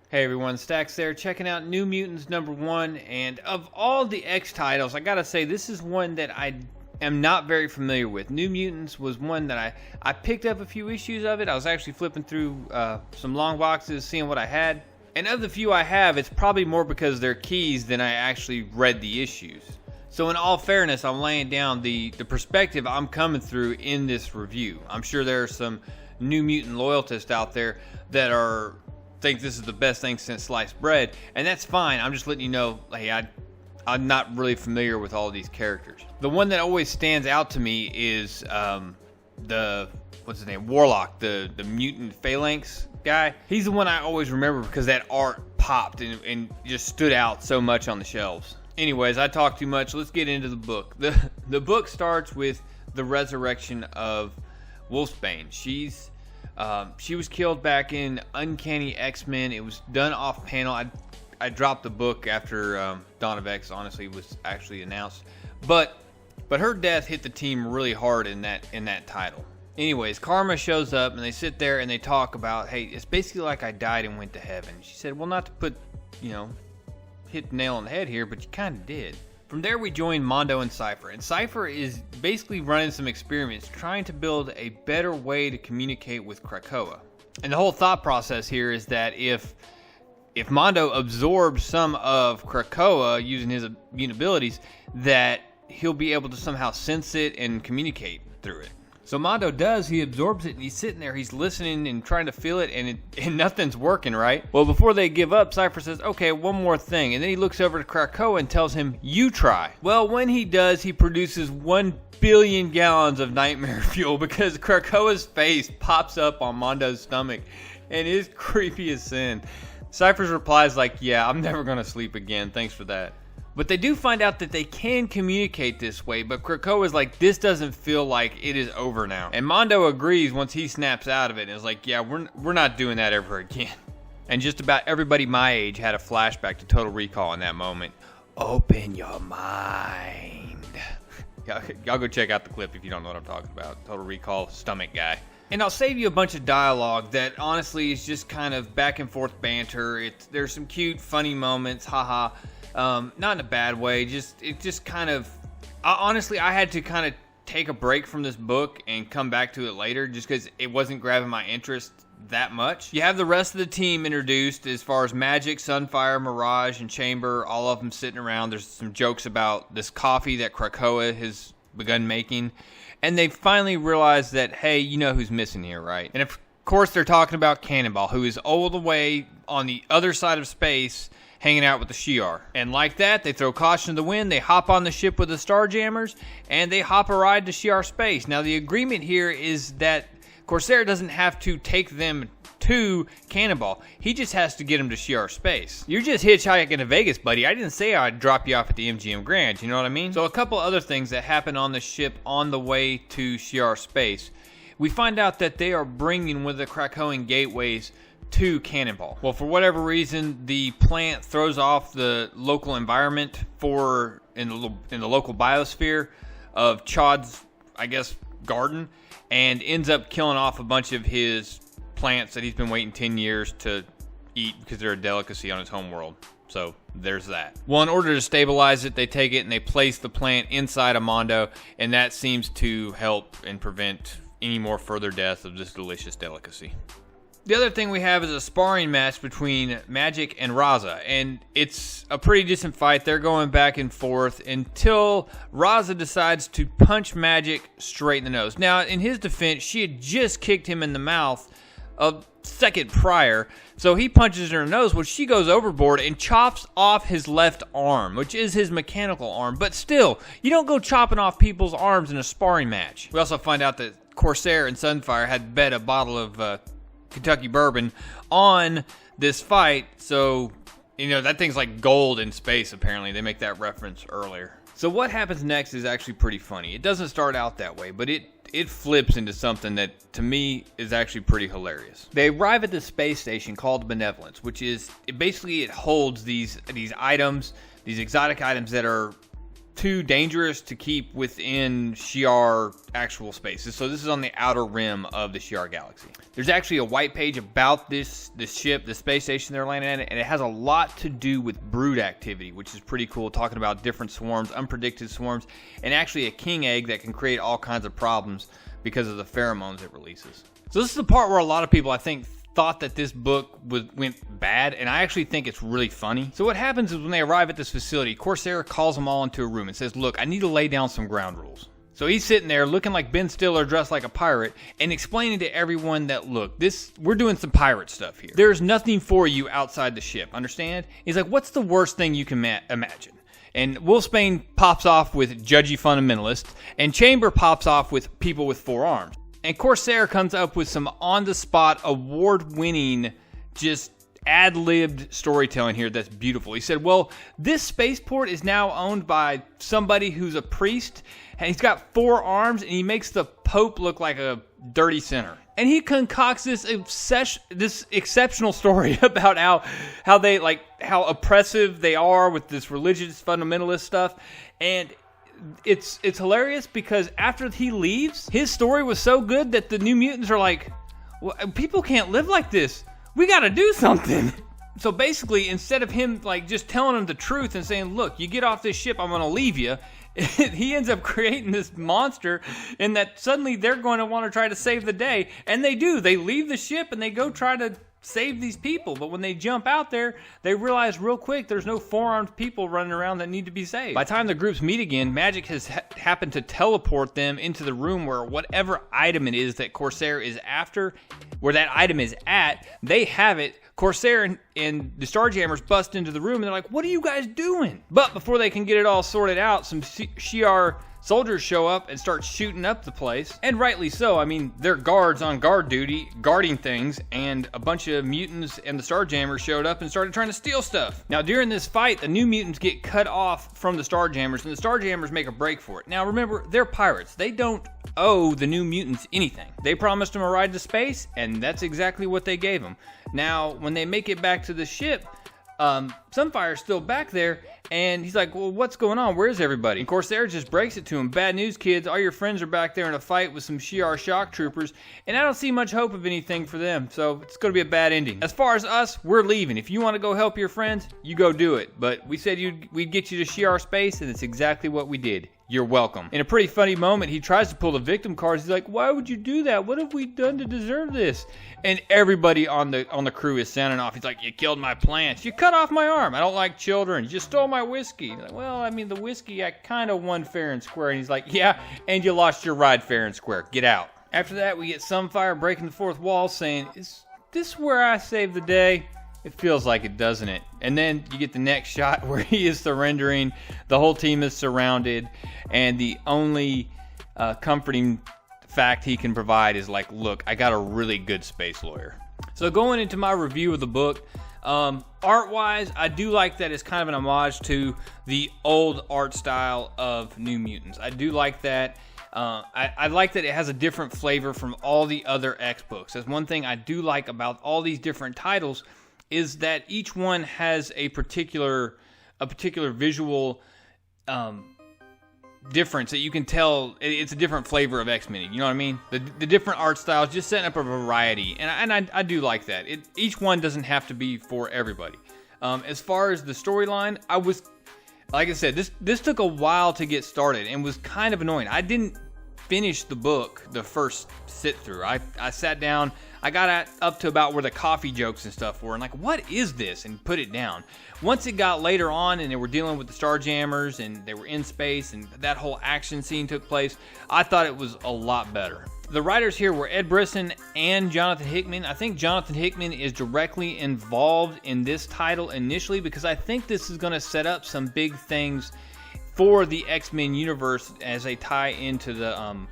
Hey everyone, Stacks there, checking out New Mutants #1, and of all the X titles, I gotta say this is one that I am not very familiar with. New Mutants was one that I picked up a few issues of it. I was actually flipping through some long boxes, seeing what I had. And of the few I have, it's probably more because they're keys than I actually read the issues. So in all fairness, I'm laying down the perspective I'm coming through in this review. I'm sure there are some New Mutant loyalists out there that think this is the best thing since sliced bread, and that's fine. I'm just letting you know, hey, I'm not really familiar with all of these characters. The one that always stands out to me is what's his name, Warlock, the mutant phalanx guy. He's the one I always remember because that art popped and just stood out so much on the shelves. Anyways, I talk too much. Let's get into the book. The book starts with the resurrection of Wolfsbane. She was killed back in Uncanny X-Men. It was done off panel. I dropped the book after Dawn of X, honestly, was actually announced. But her death hit the team really hard in that title. Anyways, Karma shows up and they sit there and they talk about, hey, it's basically like I died and went to heaven. She said, well, not to put, hit the nail on the head here, but you kind of did. From there, we join Mondo and Cypher, and Cypher is basically running some experiments trying to build a better way to communicate with Krakoa. And the whole thought process here is that if Mondo absorbs some of Krakoa using his mutant abilities, that he'll be able to somehow sense it and communicate through it. So Mondo does, he absorbs it, and he's sitting there, he's listening and trying to feel it, and nothing's working, right? Well, before they give up, Cypher says, okay, one more thing, and then he looks over to Krakoa and tells him, you try. Well, when he does, he produces 1 billion gallons of nightmare fuel because Krakoa's face pops up on Mondo's stomach, and it's creepy as sin. Cypher's reply is like, yeah, I'm never gonna sleep again, thanks for that. But they do find out that they can communicate this way, but Krakoa is like, this doesn't feel like it is over now. And Mondo agrees once he snaps out of it and is like, yeah, we're not doing that ever again. And just about everybody my age had a flashback to Total Recall in that moment. Open your mind. Y'all go check out the clip if you don't know what I'm talking about. Total Recall, stomach guy. And I'll save you a bunch of dialogue that honestly is just kind of back and forth banter. There's some cute, funny moments, haha. Not in a bad way, honestly, I had to kind of take a break from this book and come back to it later just because it wasn't grabbing my interest that much. You have the rest of the team introduced as far as Magik, Sunfire, Mirage, and Chamber, all of them sitting around. There's some jokes about this coffee that Krakoa has begun making, and they finally realize that, hey, you know who's missing here, right? And of course, they're talking about Cannonball, who is all the way on the other side of space, hanging out with the Shiar. And like that, they throw caution to the wind, they hop on the ship with the Starjammers, and they hop a ride to Shiar space. Now, the agreement here is that Corsair doesn't have to take them to Cannonball. He just has to get them to Shiar space. You're just hitchhiking to Vegas, buddy. I didn't say I'd drop you off at the MGM Grand, you know what I mean? So a couple other things that happen on the ship on the way to Shiar space. We find out that they are bringing one of the Krakoan gateways to Cannonball. Well, for whatever reason, the plant throws off the local environment in the local biosphere of Chod's, I guess, garden, and ends up killing off a bunch of his plants that he's been waiting 10 years to eat because they're a delicacy on his homeworld. So there's that. Well, in order to stabilize it, they take it and they place the plant inside of Mondo, and that seems to help and prevent any more further death of this delicious delicacy. The other thing we have is a sparring match between Magik and Raza, and it's a pretty decent fight. They're going back and forth until Raza decides to punch Magik straight in the nose. Now, in his defense, she had just kicked him in the mouth a second prior, so he punches her in the nose, which she goes overboard and chops off his left arm, which is his mechanical arm. But still, you don't go chopping off people's arms in a sparring match. We also find out that Corsair and Sunfire had bet a bottle of Kentucky bourbon on this fight, so that thing's like gold in space. Apparently they make that reference earlier. So what happens next is actually pretty funny. It doesn't start out that way, but it flips into something that to me is actually pretty hilarious. They arrive at this space station called Benevolence, which is it holds these items, these exotic items that are too dangerous to keep within Shiar actual spaces. So this is on the outer rim of the Shiar galaxy. There's actually a white page about this ship, the space station they're landing at, and it has a lot to do with brood activity, which is pretty cool, talking about different swarms, unpredicted swarms, and actually a king egg that can create all kinds of problems because of the pheromones it releases. So this is the part where a lot of people, I think, thought that this book went bad, and I actually think it's really funny. So what happens is when they arrive at this facility, Corsair calls them all into a room and says, look, I need to lay down some ground rules. So he's sitting there looking like Ben Stiller dressed like a pirate and explaining to everyone that, look, we're doing some pirate stuff here. There's nothing for you outside the ship, understand? He's like, what's the worst thing you can imagine? And Wolfsbane pops off with judgy fundamentalists, and Chamber pops off with people with 4 arms. And Corsair comes up with some on-the-spot, award-winning, just ad-libbed storytelling here that's beautiful. He said, well, this spaceport is now owned by somebody who's a priest, and he's got 4 arms, and he makes the Pope look like a dirty sinner. And he concocts this exceptional story about how oppressive they are with this religious fundamentalist stuff. And it's hilarious because after he leaves, his story was so good that the New Mutants are like, well, people can't live like this. We got to do something. So basically, instead of him just telling them the truth and saying, look, you get off this ship, I'm going to leave you, he ends up creating this monster, and that suddenly they're going to want to try to save the day. And they do. They leave the ship and they go try to save these people. But when they jump out there, they realize real quick there's no 4-armed people running around that need to be saved. By the time the groups meet again, Magik has happened to teleport them into the room where whatever item it is that Corsair is after, where that item is at, they have it. Corsair and the Starjammers bust into the room and they're like, what are you guys doing? But before they can get it all sorted out, some Shiar soldiers show up and start shooting up the place. And rightly so. I mean, they're guards on guard duty, guarding things, and a bunch of mutants and the Starjammers showed up and started trying to steal stuff. Now, during this fight, the New Mutants get cut off from the Starjammers, and the Starjammers make a break for it. Now, remember, they're pirates. They don't owe the New Mutants anything. They promised them a ride to space, and that's exactly what they gave them. Now, when they make it back to the ship, Sunfire's still back there, and he's like, well, what's going on? Where's everybody? And Corsair just breaks it to him. Bad news, kids. All your friends are back there in a fight with some Shiar shock troopers, and I don't see much hope of anything for them, so it's going to be a bad ending. As far as us, we're leaving. If you want to go help your friends, you go do it. But we said we'd get you to Shiar space, and it's exactly what we did. You're welcome. In a pretty funny moment, he tries to pull the victim cards. He's like, why would you do that? What have we done to deserve this? And everybody on the crew is sounding off. He's like, you killed my plants. You cut off my arm. I don't like children. You stole my whiskey. Like, well, I mean, the whiskey, I kind of won fair and square. And he's like, yeah, and you lost your ride fair and square. Get out. After that, we get Sunfire breaking the fourth wall saying, is this where I saved the day? It feels like it, doesn't it? And then you get the next shot where he is surrendering. The whole team is surrounded. And the only comforting fact he can provide is like, look, I got a really good space lawyer. So going into my review of the book, art-wise, I do like that it's kind of an homage to the old art style of New Mutants. I do like that. I like that it has a different flavor from all the other X books. That's one thing I do like about all these different titles, is that each one has a particular visual difference that you can tell it's a different flavor of X-Men. You know what I mean? The different art styles, just setting up a variety, and I do like that. Each one doesn't have to be for everybody. As far as the storyline, like I said, this took a while to get started and was kind of annoying. I didn't finish the book the first sit through. I sat down. I got up to about where the coffee jokes and stuff were, and like, what is this? And put it down. Once it got later on, and they were dealing with the Starjammers, and they were in space, and that whole action scene took place, I thought it was a lot better. The writers here were Ed Brisson and Jonathan Hickman. I think Jonathan Hickman is directly involved in this title initially because I think this is going to set up some big things for the X-Men universe as they tie into the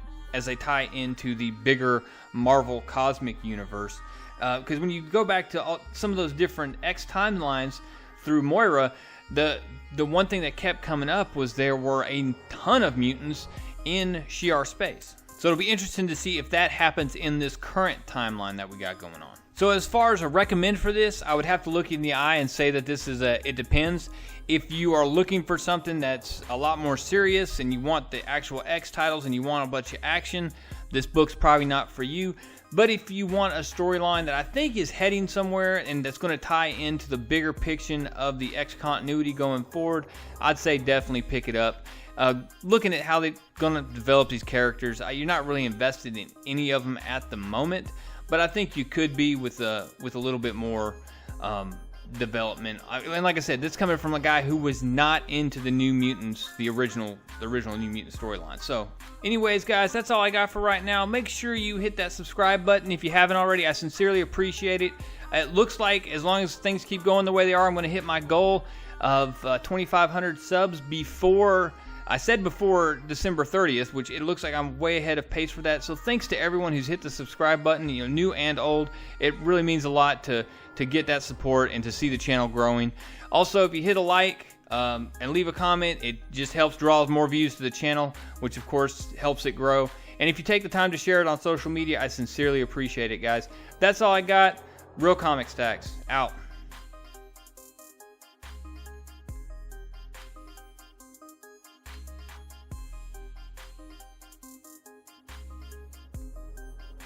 bigger Marvel cosmic universe. Because when you go back to some of those different X timelines through Moira, the one thing that kept coming up was there were a ton of mutants in Shiar space. So it'll be interesting to see if that happens in this current timeline that we got going on. So as far as a recommend for this, I would have to look in the eye and say that this is it depends. If you are looking for something that's a lot more serious and you want the actual X titles and you want a bunch of action, this book's probably not for you. But if you want a storyline that I think is heading somewhere and that's going to tie into the bigger picture of the X continuity going forward, I'd say definitely pick it up. Looking at how they're going to develop these characters, you're not really invested in any of them at the moment, but I think you could be with a little bit more development. And like I said, this is coming from a guy who was not into the New Mutants, the original New Mutant storyline. So anyways, guys, that's all I got for right now. Make sure you hit that subscribe button if you haven't already. I sincerely appreciate it. It looks like as long as things keep going the way they are, I'm going to hit my goal of 2,500 subs before... I said before December 30th, which it looks like I'm way ahead of pace for that. So thanks to everyone who's hit the subscribe button, new and old. It really means a lot to get that support and to see the channel growing. Also, if you hit a like and leave a comment, it just helps draw more views to the channel, which of course helps it grow. And if you take the time to share it on social media, I sincerely appreciate it, guys. That's all I got. Real Comic Stacks, out.